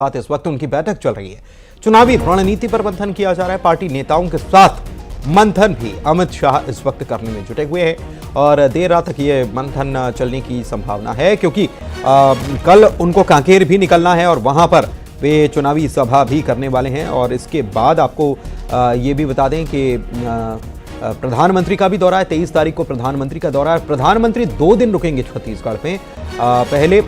साथ इस वक्त उनकी बैठक चल रही है। चुनावी रणनीति पर मंथन किया जा रहा है। पार्टी नेताओं के साथ मंथन भी अमित शाह इस वक्त करने में जुटे हुए हैं और देर रात तक ये मंथन चलने की संभावना है, क्योंकि कल उनको कांकेर भी निकलना है और वहां पर वे चुनावी सभा भी करने वाले हैं। और इसके बाद आपको ये भी बता दें कि प्रधानमंत्री का भी दौरा है। 23 तारीख को प्रधानमंत्री का दौरा है। प्रधानमंत्री 2 दिन रुकेंगे छत्तीसगढ़ में। पहले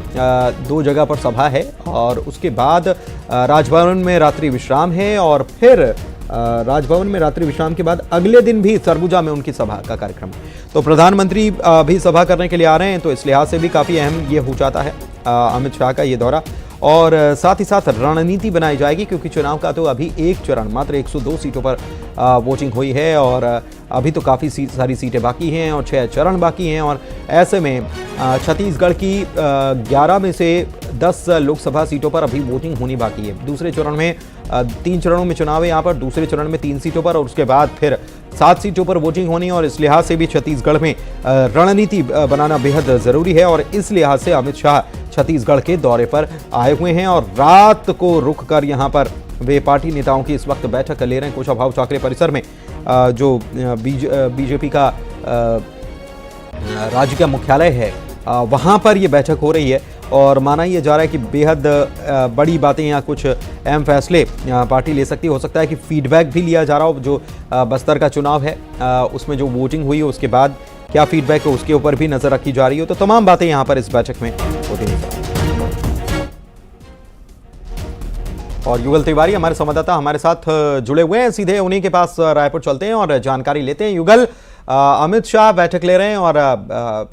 2 जगह पर सभा है और उसके बाद राजभवन में रात्रि विश्राम है और फिर राजभवन में रात्रि विश्राम के बाद अगले दिन भी सरगुजा में उनकी सभा का कार्यक्रम है। तो प्रधानमंत्री भी सभा करने के लिए आ रहे हैं, तो इस लिहाज से भी काफ़ी अहम ये हो जाता है अमित शाह का ये दौरा। और साथ ही साथ रणनीति बनाई जाएगी, क्योंकि चुनाव का तो अभी एक चरण मात्र 102 सीटों पर वोटिंग हुई है और अभी तो काफ़ी सारी सीटें बाकी हैं और 6 चरण बाकी हैं। और ऐसे में छत्तीसगढ़ की 11 में से 10 लोकसभा सीटों पर अभी वोटिंग होनी बाकी है। दूसरे चरण में 3 चरणों में चुनाव है यहाँ पर, दूसरे चरण में 3 सीटों पर और उसके बाद फिर 7 सीटों पर वोटिंग होनी है। और इस लिहाज से भी छत्तीसगढ़ में रणनीति बनाना बेहद ज़रूरी है और इस लिहाज से अमित शाह छत्तीसगढ़ के दौरे पर आए हुए हैं और रात को रुक कर यहाँ पर वे पार्टी नेताओं की इस वक्त बैठक ले रहे हैं। कुशाभाऊ ठाकरे परिसर में जो बीजेपी का राज्य का मुख्यालय है वहाँ पर ये बैठक हो रही है और माना यह जा रहा है कि बेहद बड़ी बातें या कुछ अहम फैसले पार्टी ले सकती है। हो सकता है कि फीडबैक भी लिया जा रहा हो, जो बस्तर का चुनाव है उसमें जो वोटिंग हुई है उसके बाद क्या फीडबैक है उसके ऊपर भी नजर रखी जा रही हो। तो तमाम बातें यहाँ पर इस बैठक में होती नजर। और युगल तिवारी हमारे संवाददाता हमारे साथ जुड़े हुए हैं, सीधे उन्हीं के पास रायपुर चलते हैं और जानकारी लेते हैं। युगल, अमित शाह बैठक ले रहे हैं और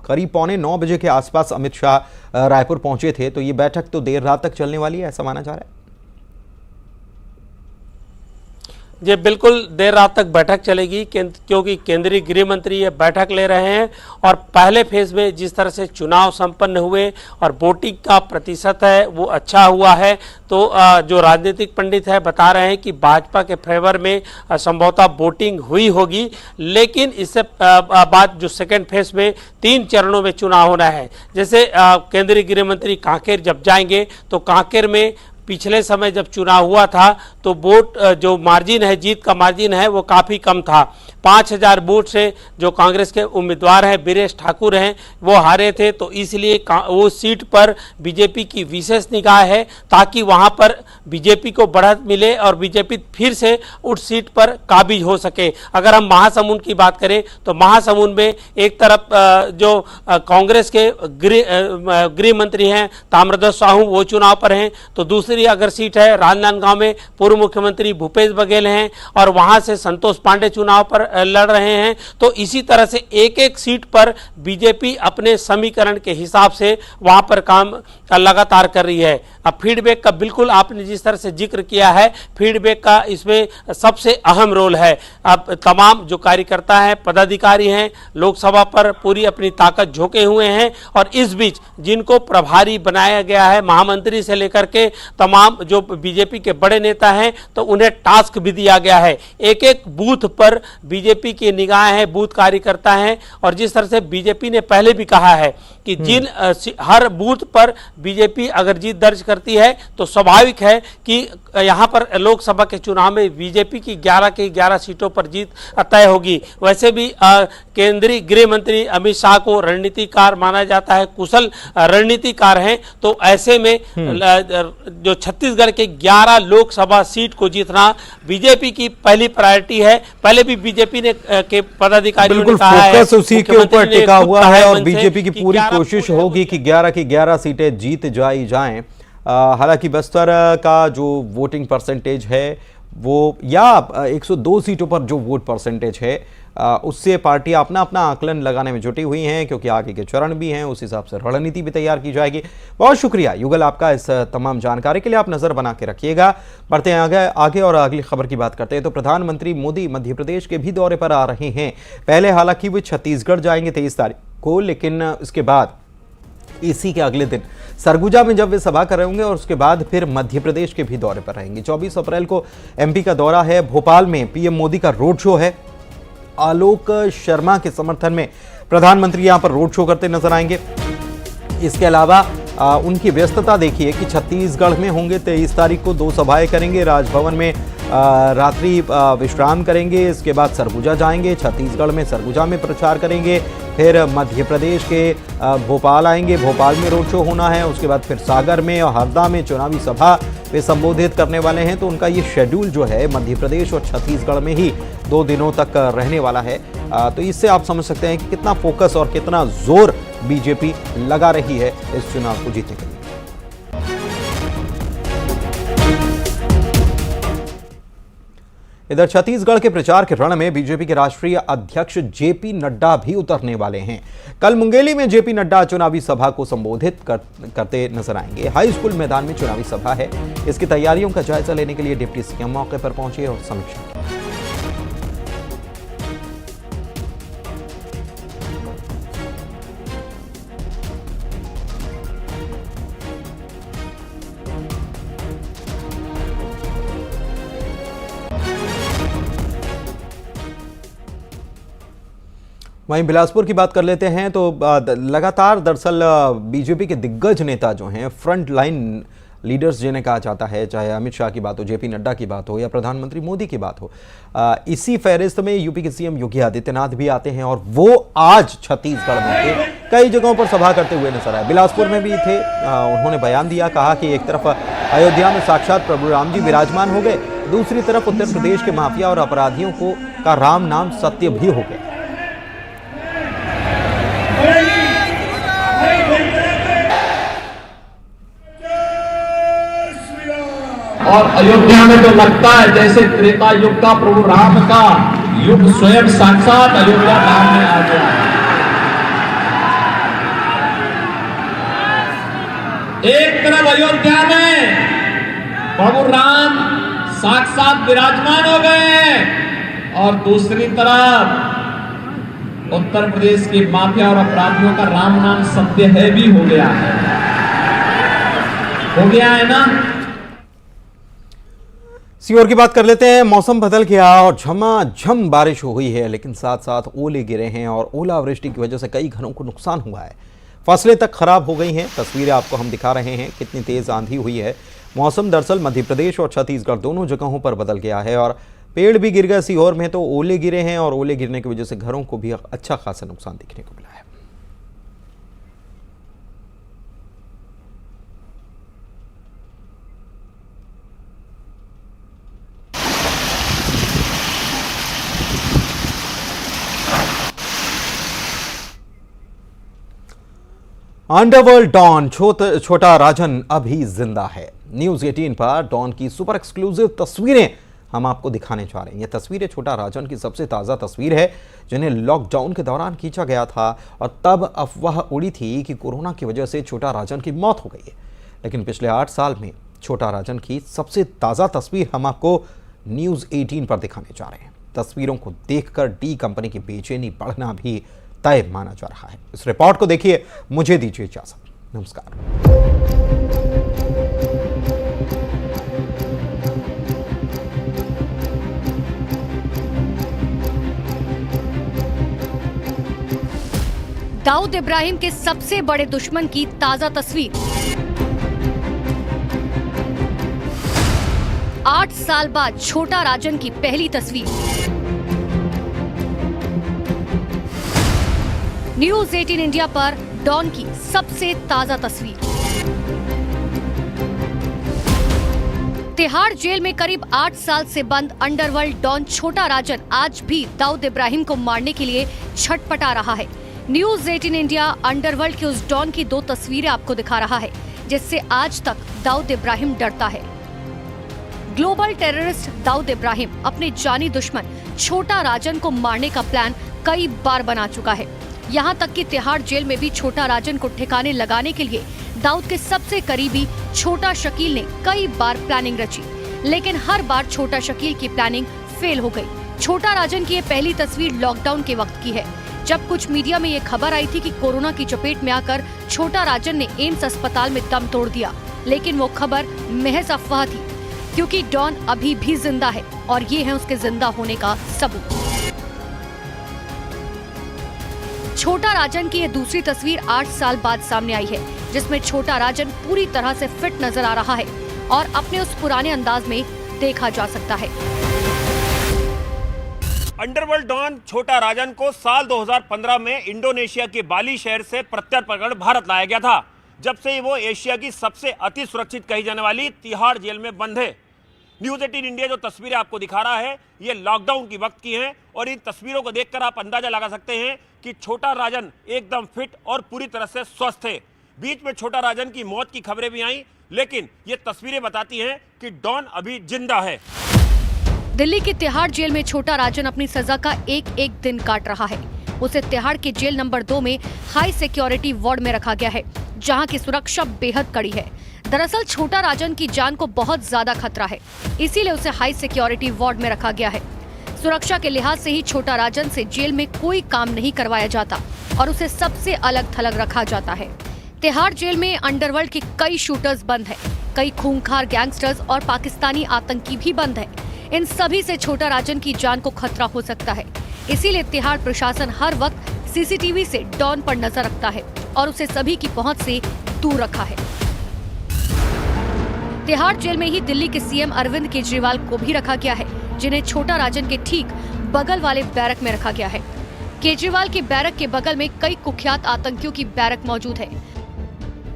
करीब 8:45 बजे के आसपास अमित शाह रायपुर पहुंचे थे, तो ये बैठक तो देर रात तक चलने वाली है, ऐसा माना जा रहा है। जी बिल्कुल, देर रात तक बैठक चलेगी क्योंकि केंद्रीय गृह मंत्री ये बैठक ले रहे हैं और पहले फेज में जिस तरह से चुनाव संपन्न हुए और वोटिंग का प्रतिशत है वो अच्छा हुआ है। तो जो राजनीतिक पंडित है बता रहे हैं कि भाजपा के फेवर में संभवतः वोटिंग हुई होगी, लेकिन इससे बाद जो सेकेंड फेज में 3 चरणों में चुनाव होना है। जैसे केंद्रीय गृह मंत्री कांकेर जब जाएंगे तो कांकेर में पिछले समय जब चुनाव हुआ था तो वोट जो मार्जिन है, जीत का मार्जिन है वो काफ़ी कम था। 5000 वोट से जो कांग्रेस के उम्मीदवार हैं बीरेश ठाकुर हैं वो हारे थे, तो इसलिए वो सीट पर बीजेपी की विशेष निगाह है ताकि वहां पर बीजेपी को बढ़त मिले और बीजेपी फिर से उस सीट पर काबिज हो सके। अगर हम महासमुंद की बात करें तो महासमुंद में एक तरफ जो कांग्रेस के गृह मंत्री हैं ताम्रध्वज साहू वो चुनाव पर हैं, तो दूसरी अगर सीट है राजनांदगांव में पूर्व मुख्यमंत्री भूपेश बघेल हैं और वहां से संतोष पांडे चुनाव पर लड़ रहे हैं। तो इसी तरह से एक एक सीट पर बीजेपी अपने समीकरण के हिसाब से वहां पर काम लगातार कर रही है। अब फीडबैक का बिल्कुल आपने जिस तरह से जिक्र किया है, फीडबैक का इसमें सबसे अहम रोल है। अब तमाम जो कार्यकर्ता हैं, पदाधिकारी हैं, लोकसभा पर पूरी अपनी ताकत झोंके हुए हैं और इस बीच जिनको प्रभारी बनाया गया है महामंत्री से लेकर के तमाम जो बीजेपी के बड़े नेता हैं तो उन्हें टास्क भी दिया गया है। एक एक बूथ पर बीजेपी की निगाह है, बूथ कार्यकर्ता हैं और जिस तरह से बीजेपी ने पहले भी कहा है कि जिन हर बूथ पर बीजेपी अगर जीत दर्ज करती है तो स्वाभाविक है कि यहां पर लोकसभा के चुनाव में बीजेपी की 11 की 11 सीटों पर जीत तय होगी। वैसे भी केंद्रीय गृह मंत्री अमित शाह को रणनीतिकार माना जाता है, कुशल रणनीतिकार हैं, तो ऐसे में जो छत्तीसगढ़ के 11 लोकसभा सीट को जीतना बीजेपी की पहली प्रायोरिटी है। पहले भी बीजेपी ने के पदाधिकारियों ने कहा है, फोकस उसी के ऊपर टिका हुआ है और बीजेपी की पूरी कोशिश होगी कि 11 की 11 सीटें जीत जाएं। हालांकि बस्तर का जो वोटिंग परसेंटेज है वो या 102 सीटों पर जो वोट परसेंटेज है उससे पार्टी अपना आकलन लगाने में जुटी हुई हैं, क्योंकि आगे के चरण भी हैं, उस हिसाब से रणनीति भी तैयार की जाएगी। बहुत शुक्रिया युगल आपका इस तमाम जानकारी के लिए। आप नज़र बना के रखिएगा। बढ़ते हैं आगे और अगली खबर की बात करते हैं। तो प्रधानमंत्री मोदी मध्य प्रदेश के भी दौरे पर आ रहे हैं। पहले हालांकि वे छत्तीसगढ़ जाएंगे 23 तारीख को, लेकिन इसके बाद इसी के अगले दिन सरगुजा में जब वे सभा कर रहे होंगे और उसके बाद फिर मध्य प्रदेश के भी दौरे पर रहेंगे। 24 अप्रैल को एमपी का दौरा है। भोपाल में पीएम मोदी का रोड शो है। आलोक शर्मा के समर्थन में प्रधानमंत्री यहां पर रोड शो करते नजर आएंगे। इसके अलावा उनकी व्यस्तता देखिए कि छत्तीसगढ़ में होंगे 23 तारीख को 2 सभाएं करेंगे, राजभवन में रात्रि विश्राम करेंगे, इसके बाद सरगुजा जाएंगे, छत्तीसगढ़ में सरगुजा में प्रचार करेंगे, फिर मध्य प्रदेश के भोपाल आएंगे, भोपाल में रोड शो होना है, उसके बाद फिर सागर में और हरदा में चुनावी सभा पे संबोधित करने वाले हैं। तो उनका ये शेड्यूल जो है मध्य प्रदेश और छत्तीसगढ़ में ही 2 दिनों तक रहने वाला है। तो इससे आप समझ सकते हैं कि कितना फोकस और कितना जोर बीजेपी लगा रही है इस चुनाव को जीतने के लिए। इधर छत्तीसगढ़ के प्रचार के रण में बीजेपी के राष्ट्रीय अध्यक्ष जेपी नड्डा भी उतरने वाले हैं। कल मुंगेली में जेपी नड्डा चुनावी सभा को संबोधित करते नजर आएंगे। हाई स्कूल मैदान में चुनावी सभा है, इसकी तैयारियों का जायजा लेने के लिए डिप्टी सीएम मौके पर पहुंचे और समीक्षा की। वहीं बिलासपुर की बात कर लेते हैं तो लगातार दरअसल बीजेपी के दिग्गज नेता जो हैं, फ्रंट लाइन लीडर्स जिन्हें कहा जाता है, चाहे अमित शाह की बात हो, जेपी नड्डा की बात हो या प्रधानमंत्री मोदी की बात हो, इसी फहरिस्त में यूपी के सीएम योगी आदित्यनाथ भी आते हैं और वो आज छत्तीसगढ़ में थे, कई जगहों पर सभा करते हुए नजर आए। बिलासपुर में भी थे, उन्होंने बयान दिया, कहा कि एक तरफ अयोध्या में साक्षात प्रभु राम जी विराजमान हो गए, दूसरी तरफ उत्तर प्रदेश के माफिया और अपराधियों का राम नाम सत्य भी हो गया। और अयोध्या में तो लगता है जैसे त्रेता युग का प्रभु राम का युग स्वयं साक्षात अयोध्या धाम में आ गया। एक तरफ अयोध्या में प्रभु राम साक्षात विराजमान हो गए हैं और दूसरी तरफ उत्तर प्रदेश की माफिया और अपराधियों का राम नाम सत्य है भी हो गया है ना। सीहोर की बात कर लेते हैं। मौसम बदल गया और झमाझम बारिश हुई है, लेकिन साथ साथ ओले गिरे हैं और ओलावृष्टि की वजह से कई घरों को नुकसान हुआ है। फसलें तक खराब हो गई हैं। तस्वीरें आपको हम दिखा रहे हैं कितनी तेज आंधी हुई है। मौसम दरअसल मध्य प्रदेश और छत्तीसगढ़ दोनों जगहों पर बदल गया है और पेड़ भी गिर गए। सीहोर में तो ओले गिरे हैं और ओले गिरने की वजह से घरों को भी अच्छा खासा नुकसान देखने को मिला है। अंडरवर्ल्ड डॉन छोटा राजन अभी जिंदा है। न्यूज 18 पर डॉन की सुपर एक्सक्लूसिव तस्वीरें हम आपको दिखाने जा रहे हैं। ये तस्वीरें छोटा राजन की सबसे ताज़ा तस्वीर है, जिन्हें लॉकडाउन के दौरान खींचा गया था और तब अफवाह उड़ी थी कि कोरोना की वजह से छोटा राजन की मौत हो गई है। लेकिन पिछले 8 साल में छोटा राजन की सबसे ताज़ा तस्वीर हम आपको न्यूज़ 18 पर दिखाने जा रहे हैं। तस्वीरों को देखकर डी कंपनी की बेचैनी बढ़ना भी तय माना जा रहा है। इस रिपोर्ट को देखिए, मुझे दीजिए इजाजत। नमस्कार। दाऊद इब्राहिम के सबसे बड़े दुश्मन की ताजा तस्वीर। 8 साल बाद छोटा राजन की पहली तस्वीर। न्यूज 18 इंडिया पर डॉन की सबसे ताजा तस्वीर। तिहाड़ जेल में करीब 8 साल से बंद अंडरवर्ल्ड डॉन छोटा राजन आज भी दाऊद इब्राहिम को मारने के लिए छटपटा रहा है। न्यूज 18 इंडिया अंडरवर्ल्ड के उस डॉन की 2 तस्वीरें आपको दिखा रहा है, जिससे आज तक दाऊद इब्राहिम डरता है। ग्लोबल टेररिस्ट दाऊद इब्राहिम अपने जानी दुश्मन छोटा राजन को मारने का प्लान कई बार बना चुका है। यहाँ तक कि तिहाड़ जेल में भी छोटा राजन को ठिकाने लगाने के लिए दाऊद के सबसे करीबी छोटा शकील ने कई बार प्लानिंग रची, लेकिन हर बार छोटा शकील की प्लानिंग फेल हो गई। छोटा राजन की ये पहली तस्वीर लॉकडाउन के वक्त की है, जब कुछ मीडिया में ये खबर आई थी कि कोरोना की चपेट में आकर छोटा राजन ने एम्स अस्पताल में दम तोड़ दिया, लेकिन वो खबर महज अफवाह थी, क्योंकि डॉन अभी भी जिंदा है और ये है उसके जिंदा होने का सबूत। छोटा राजन की ये दूसरी तस्वीर 8 साल बाद सामने आई है, जिसमें छोटा राजन पूरी तरह से फिट नजर आ रहा है और अपने उस पुराने अंदाज में देखा जा सकता है। अंडरवर्ल्ड डॉन छोटा राजन को साल 2015 में इंडोनेशिया के बाली शहर से प्रत्यर्पण भारत लाया गया था। जब से वो एशिया की सबसे अति सुरक्षित कही जाने वाली तिहाड़ जेल में बंद है। न्यूज़ 18 इंडिया जो तस्वीरें आपको दिखा रहा है, ये लॉकडाउन की वक्त की हैं और इन तस्वीरों को देखकर आप अंदाजा लगा सकते हैं कि छोटा राजन एकदम फिट और पूरी तरह से स्वस्थ है। बीच में छोटा राजन की मौत की खबरें भी आई, लेकिन ये तस्वीरें बताती हैं कि डॉन अभी जिंदा है। दिल्ली की तिहाड़ जेल में छोटा राजन अपनी सजा का एक एक दिन काट रहा है। उसे तिहाड़ के जेल नंबर 2 में हाई सिक्योरिटी वार्ड में रखा गया है, जहां की सुरक्षा बेहद कड़ी है। दरअसल छोटा राजन की जान को बहुत ज्यादा खतरा है, इसीलिए उसे हाई सिक्योरिटी वार्ड में रखा गया है। सुरक्षा के लिहाज से ही छोटा राजन से जेल में कोई काम नहीं करवाया जाता और उसे सबसे अलग थलग रखा जाता है। तिहाड़ जेल में अंडरवर्ल्ड के कई शूटर्स बंद हैं, कई खूंखार गैंगस्टर्स और पाकिस्तानी आतंकी भी बंद हैं। इन सभी से छोटा राजन की जान को खतरा हो सकता है, इसीलिए तिहाड़ प्रशासन हर वक्त सीसीटीवी से डॉन पर नजर रखता है और उसे सभी की पहुंच से दूर रखा है। तिहाड़ जेल में ही दिल्ली के सीएम अरविंद केजरीवाल को भी रखा गया है, जिन्हें छोटा राजन के ठीक बगल वाले बैरक में रखा गया है। केजरीवाल के बैरक के बगल में कई कुख्यात आतंकियों की बैरक मौजूद है।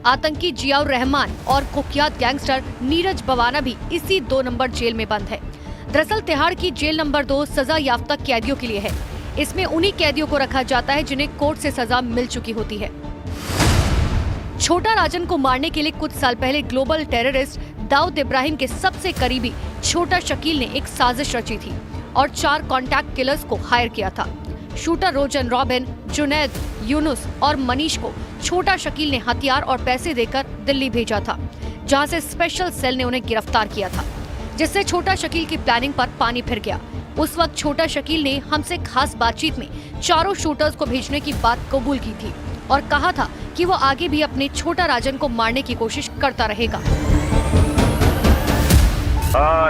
आतंकी जियाउर रहमान और कुख्यात गैंगस्टर नीरज बवाना भी इसी 2 नंबर जेल में बंद है। दरअसल तिहाड़ की जेल नंबर 2 सजा याफ्ता कैदियों के लिए है। इसमें उन्हीं कैदियों को रखा जाता है जिन्हें कोर्ट से सजा मिल चुकी होती है। छोटा राजन को मारने के लिए कुछ साल पहले ग्लोबल टेररिस्ट दाऊद इब्राहिम के सबसे करीबी छोटा शकील ने एक साजिश रची थी और 4 कॉन्टैक्ट किलर्स को हायर किया था। शूटर रोजन रॉबिन, जुनैद, यूनुस और मनीष को छोटा शकील ने हथियार और पैसे देकर दिल्ली भेजा था, जहां से स्पेशल सेल ने उन्हें गिरफ्तार किया था, जिससे छोटा शकील की प्लानिंग पर पानी फिर गया। उस वक्त छोटा शकील ने हमसे खास बातचीत में चारों शूटर्स को भेजने की बात कबूल की थी और कहा था कि वो आगे भी अपने छोटा राजन को मारने की कोशिश करता रहेगा।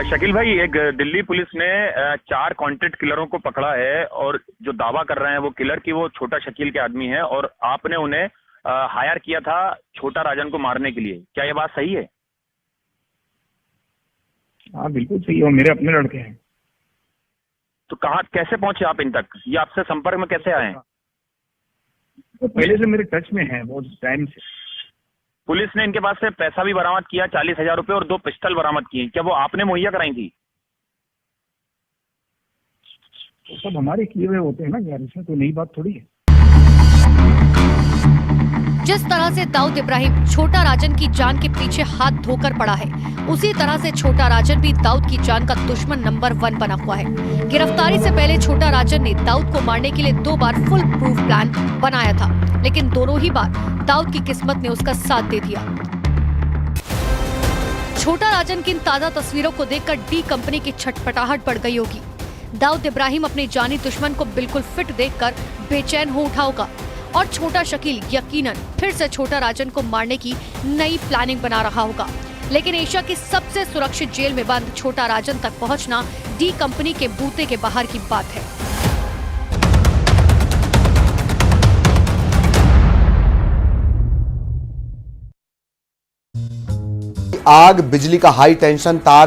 शकील भाई, एक दिल्ली पुलिस ने 4 कॉन्ट्रैक्ट किलरों को पकड़ा है और जो दावा कर रहे हैं वो किलर की वो छोटा शकील के आदमी है और आपने उन्हें हायर किया था छोटा राजन को मारने के लिए। क्या ये बात सही है? हाँ बिल्कुल सही है, मेरे अपने लड़के हैं। तो कहाँ कैसे पहुंचे आप इन तक? ये आपसे संपर्क में कैसे आए? तो पहले से मेरे टच में है बहुत टाइम से। पुलिस ने इनके पास से पैसा भी बरामद किया, 40,000 रुपए और 2 पिस्टल बरामद किए। क्या वो आपने मुहैया कराई थी? तो सब हमारे किए हुए होते हैं ना यार, इसमें कोई नई बात थोड़ी है। जिस तरह से दाऊद इब्राहिम छोटा राजन की जान के पीछे हाथ धोकर पड़ा है, उसी तरह से छोटा राजन भी दाऊद की जान का दुश्मन नंबर 1 बना हुआ है। गिरफ्तारी से पहले छोटा राजन ने दाऊद को मारने के लिए 2 बार फुल प्रूफ प्लान बनाया था, लेकिन दोनों ही बार दाऊद की किस्मत ने उसका साथ दे दिया। छोटा राजन की इन ताजा तस्वीरों को देखकर डी कंपनी की छटपटाहट बढ़ गई होगी। दाऊद इब्राहिम अपने जानी दुश्मन को बिल्कुल फिट देखकर बेचैन हो उठा होगा और छोटा शकील यकीनन फिर से छोटा राजन को मारने की नई प्लानिंग बना रहा होगा। लेकिन एशिया की सबसे सुरक्षित जेल में बंद छोटा राजन तक पहुंचना डी कंपनी के बूते के बाहर की बात है। आग, बिजली का हाई टेंशन तार